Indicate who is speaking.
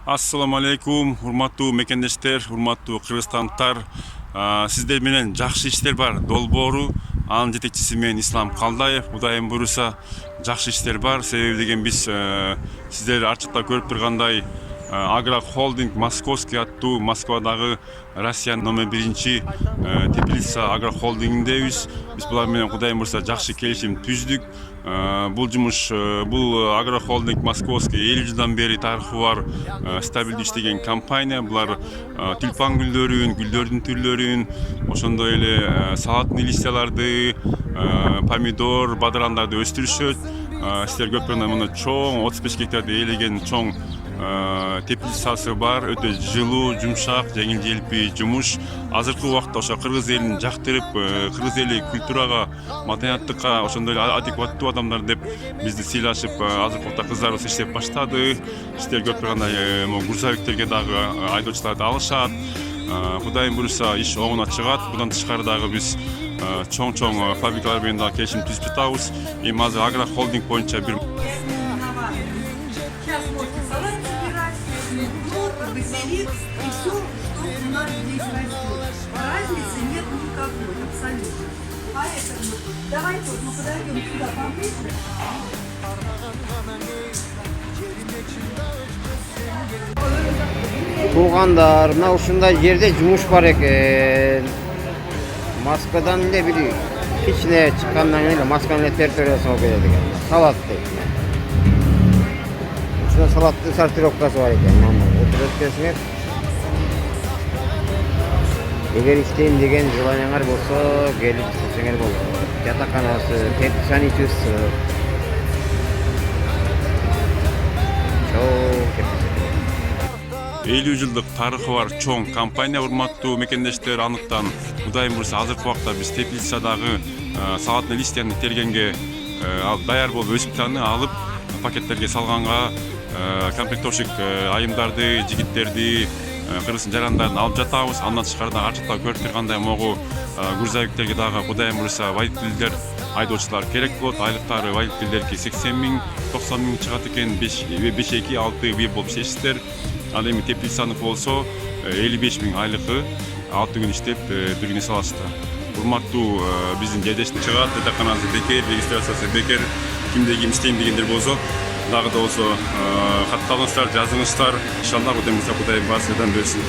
Speaker 1: Assalamu алейкум, урматтуу мекендештер, урматтуу кыргызстандыктар. Сиздер менен жакшы иштер бар, долбоору. Анын жетекчиси мен Ислам Калдаев. Кудайым буйруса, жакшы иштер бар. Себеби деген биз сиздер ачыкта көрүп тургандай Агро Холдинг Московский аттуу Москвадагы Россиянын номер 1 теплица Агро Холдингиндебиз. Биз булар менен Кудайым буйруса жакшы келишим түздүк. Бул жумуш, бул Агро Холдинг Московский 50 жылдан бери тарыхы бар стабилдүү иштеген компания. Булар тюльпан гүлдөрүн, гүлдөрдүн түрлөрүн, ошондой эле салаттын листьяларды, помидор, бадырандарды өстүрүшөт. Сиздер көрүп тургандай мына чоң 35 гектарды ээлеген чоң теплицасы бар. Өтө жылуу, жумшак, жеңил желпи жумуш. Азыркы убакта ошо кыргыз элин жактырып, кыргыз эли культурага, маданияттыкка ошондой эле адекваттуу адамдар деп бизди сыйлашып, азыркы убакта кыздарыбыз иштеп баштады. Сиздер көрүп тургандай грузовиктерге дагы айдоочуларды алышат. Кудайым буйруса иш оңуна чыгат. Будан тышкары дагы биз чоң фабрикалар менен дагы келишим түзүп жатабыз. Эми азыр Агро Холдинг боюнча бир
Speaker 2: Веселит и все, что у нас здесь растет. Разницы нет никакой, абсолютно. Поэтому давайте вот мы подойдем сюда поближе.
Speaker 3: Туугандар, мына ушундай жерде жумуш бар экен. Москвадан эле бир кичине чыккандан кийин эле Москванын территориясына келет экен. Салат дейт. Ушунда салаттын сортировкасы бар экен. Отуруп өткөнсүңөр. Эгер иштейм деген желанияңар болсо, келип иштесеңер болот. Жатаканасы, теплицаны ичүүсү. Чоң
Speaker 1: 50 жылдык тарыхы бар чоң компания, урматтуу мекендештер. Андыктан Кудайым буйруса азыркы убакта биз теплицадагы салаттын листьяны тергенге даяр болуп өсүптаны алып пакеттерге салганга, комплектовщик айымдарды, жигиттерди, кыргыздын жарандарын алып жатабыз. Андан тышкары дагы ачыкта көрүп тургандай могу грузовиктерге дагы Кудайым буйруса водительдер, айдоочулар керек болот. Айлыктары водительдерге 80 миң, 90 миң чыгат экен. 5-2-6 бир болуп иштейсиздер. Ал эми теплицаныкы болсо 55 миң айлыгы 6 күн иштеп бир күн эс аласыздар. Урматтуу биздин жайдештик чыгат, жатаканасы бекер, регистрациясы бекер. Кимде ким иштейм дегендер болсо дагы да болсо катталыңыздар, жазыңыздар. Иншалла Кудайым барсын берсин.